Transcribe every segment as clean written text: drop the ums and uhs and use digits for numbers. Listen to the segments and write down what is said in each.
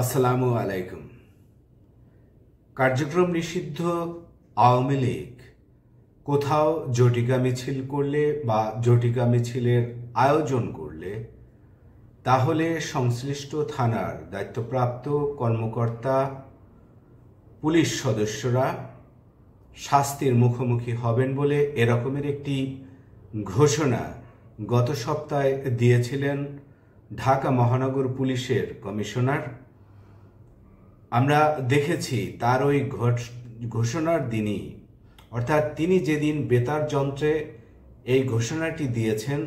আসসালামু আলাইকুম। কার্যক্রম নিষিদ্ধ আওয়ামী লীগ কোথাও জটিকা মিছিল করলে বা জটিকা মিছিলের আয়োজন করলে তাহলে সংশ্লিষ্ট থানার দায়িত্বপ্রাপ্ত কর্মকর্তা, পুলিশ সদস্যরা শাস্তির মুখোমুখি হবেন বলে এরকমের একটি ঘোষণা গত সপ্তাহে দিয়েছিলেন ঢাকা মহানগর পুলিশের কমিশনার। আমরা দেখেছি তার ওই ঘোষণার দিনই, অর্থাৎ তিনি যেদিন বেতার যন্ত্রে এই ঘোষণাটি দিয়েছেন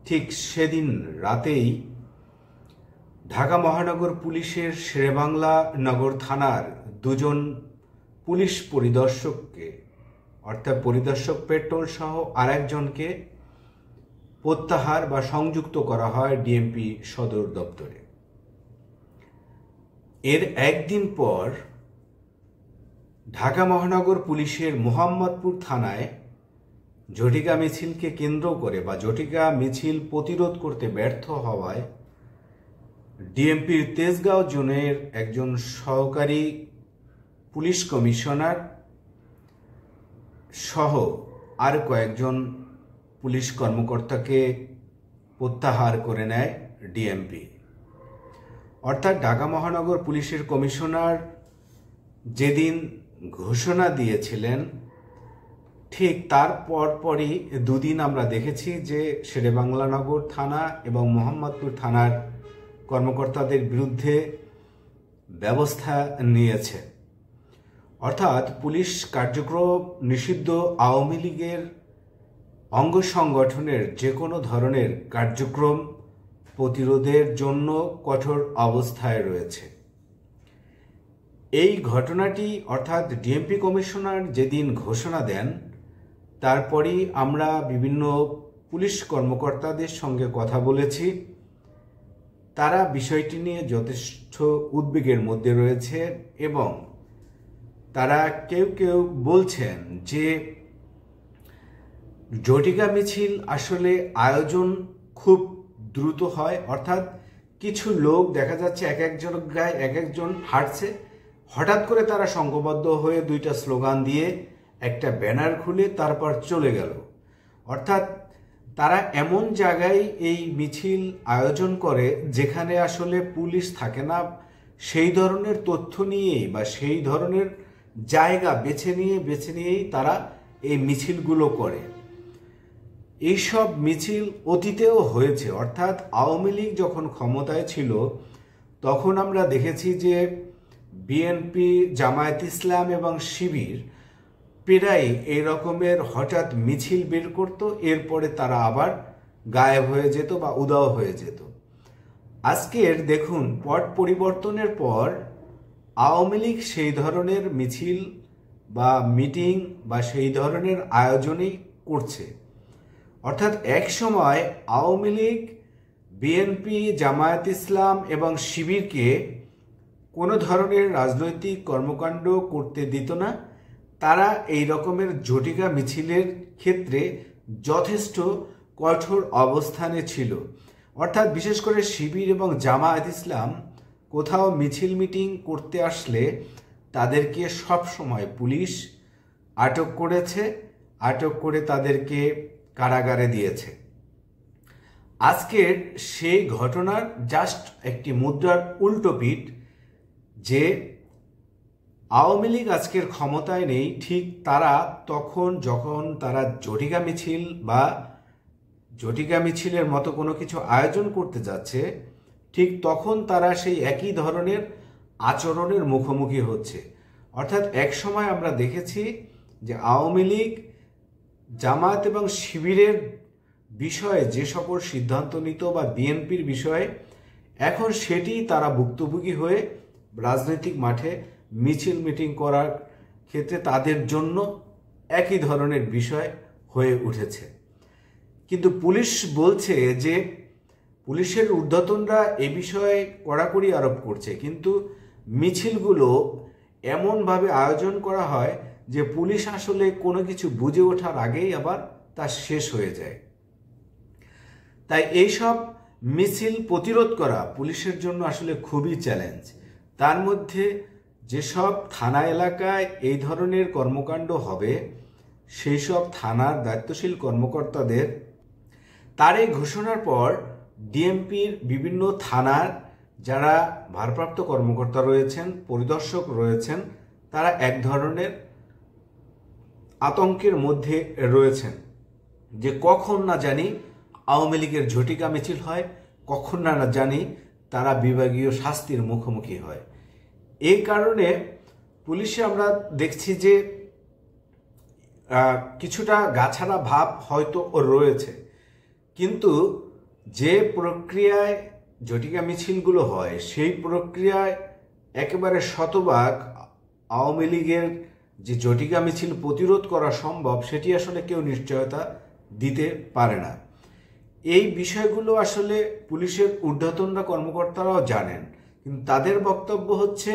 ঠিক সেদিন রাতেই ঢাকা মহানগর পুলিশের শেরেবাংলা নগর থানার দুজন পুলিশ পরিদর্শককে, অর্থাৎ পরিদর্শক পেট্রোল সহ আরেকজনকে প্রত্যাহার বা সংযুক্ত করা হয় ডিএমপি সদর দপ্তরে। এর একদিন পর ঢাকা মহানগর পুলিশের মোহাম্মদপুর থানায় জটিকা মিছিলকে কেন্দ্র করে বা জটিকা মিছিল প্রতিরোধ করতে ব্যর্থ হওয়ায় ডিএমপির তেজগাঁও জোনের একজন সহকারী পুলিশ কমিশনার সহ আর কয়েকজন পুলিশ কর্মকর্তাকে প্রত্যাহার করে নেয় ডিএমপি। অর্থাৎ ঢাকা মহানগর পুলিশের কমিশনার যেদিন ঘোষণা দিয়েছিলেন ঠিক তার পরপরই দুদিন আমরা দেখেছি যে শেরেবাংলা নগর থানা এবং মোহাম্মদপুর থানার কর্মকর্তাদের বিরুদ্ধে ব্যবস্থা নিয়েছে। অর্থাৎ পুলিশ কার্যক্রম নিষিদ্ধ আওয়ামী লীগের অঙ্গ সংগঠনের যে কোনো ধরনের কার্যক্রম প্রতিরোধের জন্য কঠোর অবস্থায় রয়েছে। এই ঘটনাটি অর্থাৎ ডিএমপি কমিশনার যেদিন ঘোষণা দেন তারপরই আমরা বিভিন্ন পুলিশ কর্মকর্তাদের সঙ্গে কথা বলেছি। তারা বিষয়টি নিয়ে যথেষ্ট উদ্বেগের মধ্যে রয়েছে এবং তারা কেউ কেউ বলছেন যে জটিকা মিছিল আসলে আয়োজন খুব দ্রুত হয়, অর্থাৎ কিছু লোক দেখা যাচ্ছে এক একজন গায়ে এক একজন হাঁটছে, হঠাৎ করে তারা সংঘবদ্ধ হয়ে দুইটা স্লোগান দিয়ে একটা ব্যানার খুলে তারপর চলে গেল। অর্থাৎ তারা এমন জায়গায় এই মিছিল আয়োজন করে যেখানে আসলে পুলিশ থাকে না, সেই ধরনের তথ্য নিয়েই বা সেই ধরনের জায়গা বেছে নিয়েই তারা এই মিছিলগুলো করে। এইসব মিছিল অতীতেও হয়েছে, অর্থাৎ আওয়ামী লীগ যখন ক্ষমতায় ছিল তখন আমরা দেখেছি যে বিএনপি, জামায়াত ইসলাম এবং শিবির প্রায় এই রকমের হঠাৎ মিছিল বের করত, এরপরে তারা আবার গায়েব হয়ে যেত বা উধাও হয়ে যেত। আজকের দেখুন পট পরিবর্তনের পর আওয়ামী লীগ সেই ধরনের মিছিল বা মিটিং বা সেই ধরনের আয়োজনই করছে। অর্থাৎ এক সময় আওয়ামী লীগ বিএনপি, জামায়াত ইসলাম এবং শিবিরকে কোনো ধরনের রাজনৈতিক কর্মকাণ্ড করতে দিত না। তারা এই রকমের জটিকা মিছিলের ক্ষেত্রে যথেষ্ট কঠোর অবস্থানে ছিল। অর্থাৎ বিশেষ করে শিবির এবং জামায়াত ইসলাম কোথাও মিছিল মিটিং করতে আসলে তাদেরকে সব সময় পুলিশ আটক করেছে, আটক করে তাদেরকে কারাগারে দিয়েছে। আজকের সেই ঘটনার জাস্ট একটি মুদ্রার উল্টো পিঠ যে আওয়ামী লীগ আজকের ক্ষমতায় নেই, ঠিক তারা তখন যখন তারা জটিকা মিছিল বা জটিকা মিছিলের মতো কোনো কিছু আয়োজন করতে যাচ্ছে ঠিক তখন তারা সেই একই ধরনের আচরণের মুখোমুখি হচ্ছে। অর্থাৎ এক সময় আমরা দেখেছি যে আওয়ামী লীগ, জামায়াত এবং শিবিরের বিষয়ে যে সকল সিদ্ধান্ত নিত বা বিএনপির বিষয়ে, এখন সেটি তারা ভুক্তভোগী হয়ে রাজনৈতিক মাঠে মিছিল মিটিং করার ক্ষেত্রে তাদের জন্য একই ধরনের বিষয় হয়ে উঠেছে। কিন্তু পুলিশ বলছে যে পুলিশের ঊর্ধ্বতনরা এ বিষয়ে কড়াকড়ি আরোপ করছে, কিন্তু মিছিলগুলো এমনভাবে আয়োজন করা হয় যে পুলিশ আসলে কোনো কিছু বুঝে ওঠার আগেই আবার তা শেষ হয়ে যায়। তাই এইসব মিছিল প্রতিরোধ করা পুলিশের জন্য আসলে খুবই চ্যালেঞ্জ। তার মধ্যে যেসব থানা এলাকায় এই ধরনের কর্মকাণ্ড হবে সেই সব থানার দায়িত্বশীল কর্মকর্তাদের তার এই ঘোষণার পর ডিএমপির বিভিন্ন থানার যারা ভারপ্রাপ্ত কর্মকর্তা রয়েছেন, পরিদর্শক রয়েছেন, তারা এক ধরনের আতঙ্কের মধ্যে রয়েছেন যে কখন না জানি আওয়ামী লীগের ঝটিকা মিছিল হয়, কখন না জানি তারা বিভাগীয় শাস্তির মুখোমুখি হয়। এই কারণে পুলিশে আমরা দেখছি যে কিছুটা গাছাড়া ভাব হয়তো রয়েছে, কিন্তু যে প্রক্রিয়ায় ঝটিকা মিছিলগুলো হয় সেই প্রক্রিয়ায় একেবারে শতভাগ আওয়ামী লীগের যে ঝটিকা মিছিল প্রতিরোধ করা সম্ভব সেটি আসলে কেউ নিশ্চয়তা দিতে পারে না। এই বিষয়গুলো আসলে পুলিশের ঊর্ধ্বতন কর্মকর্তারাও জানেন, কিন্তু তাদের বক্তব্য হচ্ছে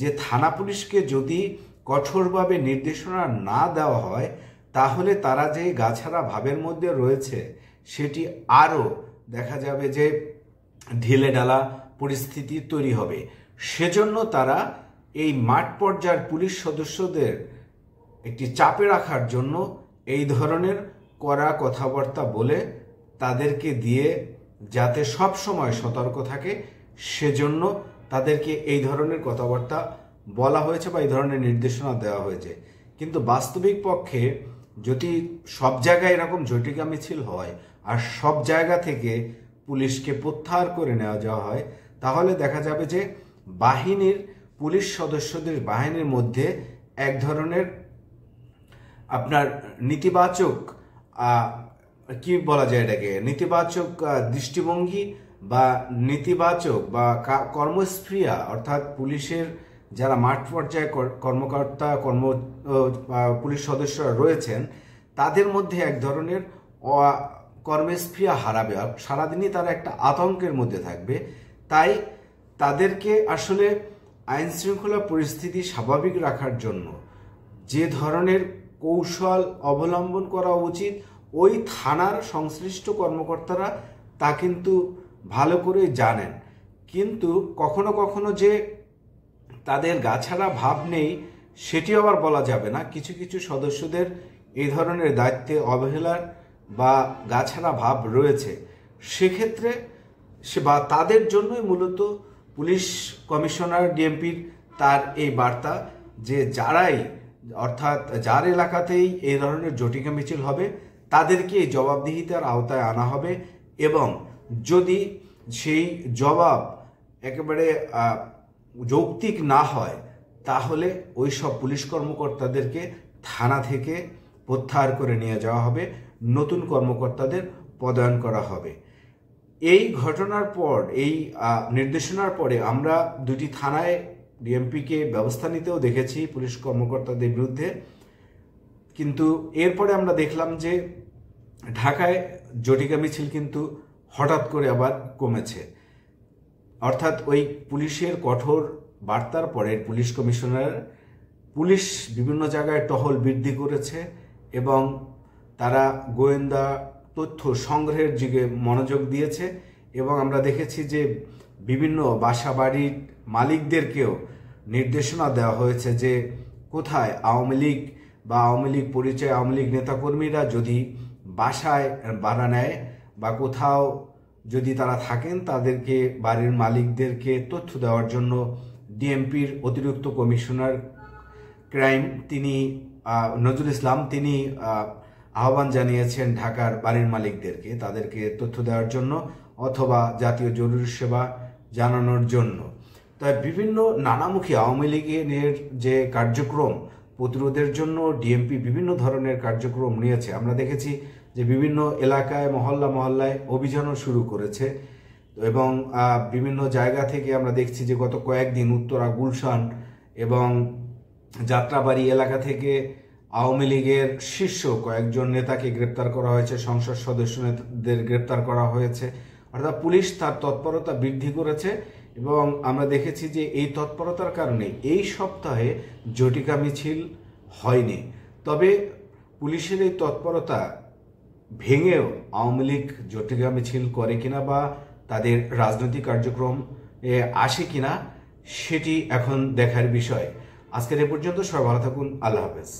যে থানা পুলিশকে যদি কঠোরভাবে নির্দেশনা না দেওয়া হয় তাহলে তারা যে গাছাড়া ভাবের মধ্যে রয়েছে সেটি আরও দেখা যাবে যে ঢিলেঢালা পরিস্থিতি তৈরি হবে। সেজন্য তারা এই মাঠ পর্যায়ের পুলিশ সদস্যদের একটি চাপে রাখার জন্য এই ধরনের কড়া কথাবার্তা বলে তাদেরকে দিয়ে যাতে সব সময় সতর্ক থাকে সেজন্য তাদেরকে এই ধরনের কথাবার্তা বলা হয়েছে বা এই ধরনের নির্দেশনা দেওয়া হয়েছে। কিন্তু বাস্তবিক পক্ষে যদি সব জায়গায় এরকম ঝটিকা মিছিল হয় আর সব জায়গা থেকে পুলিশকে প্রত্যাহার করে নেওয়া যাওয়া হয় তাহলে দেখা যাবে যে বাহিনীর পুলিশ সদস্যদের বাহিনীর মধ্যে এক ধরনের আপনার নেতিবাচক কি বলা যায় এটাকে নেতিবাচক দৃষ্টিভঙ্গি বা নেতিবাচক বা কর্মস্পৃহা, অর্থাৎ পুলিশের যারা মাঠ পর্যায়ে কর্মকর্তা পুলিশ সদস্যরা রয়েছেন তাদের মধ্যে এক ধরনের কর্মস্পৃহা হারাবে, সারাদিনই তারা একটা আতঙ্কের মধ্যে থাকবে। তাই তাদেরকে আসলে আইন শৃঙ্খলা পরিস্থিতি স্বাভাবিক রাখার জন্য যে ধরনের কৌশল অবলম্বন করা উচিত ওই থানার সংশ্লিষ্ট কর্মকর্তারা তা কিন্তু ভালো করে জানেন। কিন্তু কখনো কখনো যে তাদের গাছাড়া ভাব নেই সেটি আবার বলা যাবে না। কিছু কিছু সদস্যদের এই ধরনের দায়িত্বে অবহেলার বা গাছাড়া ভাব রয়েছে, সেক্ষেত্রে বা তাদের জন্যই মূলত পুলিশ কমিশনার ডিএমপির তার এই বার্তা যে যারাই অর্থাৎ যার এলাকাতেই এই ধরনের ঝটিকা মিছিল হবে তাদেরকে এই জবাবদিহিতার আওতায় আনা হবে এবং যদি সেই জবাব একেবারে যৌক্তিক না হয় তাহলে ওই সব পুলিশ কর্মকর্তাদেরকে থানা থেকে প্রত্যাহার করে নিয়ে যাওয়া হবে, নতুন কর্মকর্তাদের পদায়ন করা হবে। এই ঘটনার পর এই নির্দেশনার পরে আমরা দুটি থানায় ডিএমপিকে ব্যবস্থা নিতেও দেখেছি পুলিশ কর্মকর্তাদের বিরুদ্ধে, কিন্তু এরপরে আমরা দেখলাম যে ঢাকায় ঝটিকা মিছিল কিন্তু হঠাৎ করে আবার কমেছে। অর্থাৎ ওই পুলিশের কঠোর বার্তার পরে পুলিশ কমিশনার পুলিশ বিভিন্ন জায়গায় টহল বৃদ্ধি করেছে এবং তারা গোয়েন্দা তথ্য সংগ্রহের দিকে মনোযোগ দিয়েছে এবং আমরা দেখেছি যে বিভিন্ন বাসা বাড়ির মালিকদেরকেও নির্দেশনা দেওয়া হয়েছে যে কোথায় আওয়ামী লীগ বা আওয়ামী লীগ পরিচয় আওয়ামী লীগ নেতাকর্মীরা যদি বাসায় ভাড়া নেয় বা কোথাও যদি তারা থাকেন তাদেরকে বাড়ির মালিকদেরকে তথ্য দেওয়ার জন্য ডিএমপির অতিরিক্ত কমিশনার ক্রাইম তিনি নজরুল ইসলাম তিনি আহ্বান জানিয়েছেন ঢাকার বাড়ির মালিকদেরকে তাদেরকে তথ্য দেওয়ার জন্য অথবা জাতীয় জরুরি সেবা জানানোর জন্য। তাই বিভিন্ন নানামুখী আওয়ামী লীগের যে কার্যক্রম প্রতিরোধের জন্য ডিএমপি বিভিন্ন ধরনের কার্যক্রম নিয়েছে। আমরা দেখেছি যে বিভিন্ন এলাকায় মহল্লায় অভিযানও শুরু করেছে এবং বিভিন্ন জায়গা থেকে আমরা দেখছি যে গত কয়েকদিন উত্তরা গুলশান এবং যাত্রাবাড়ি এলাকা থেকে আওয়ামী লীগের শীর্ষ কয়েকজন নেতাকে গ্রেপ্তার করা হয়েছে, সংসদ সদস্যদের গ্রেপ্তার করা হয়েছে। অর্থাৎ পুলিশ তার তৎপরতা বৃদ্ধি করেছে এবং আমরা দেখেছি যে এই তৎপরতার কারণে এই সপ্তাহে ঝটিকা মিছিল হয়নি। তবে পুলিশের এই তৎপরতা ভেঙেও আওয়ামী লীগ ঝটিকা মিছিল করে কিনা বা তাদের রাজনৈতিক কার্যক্রম আসে কিনা সেটি এখন দেখার বিষয়। আজকের এ পর্যন্ত, সবাই ভালো থাকুন। আল্লাহ হাফেজ।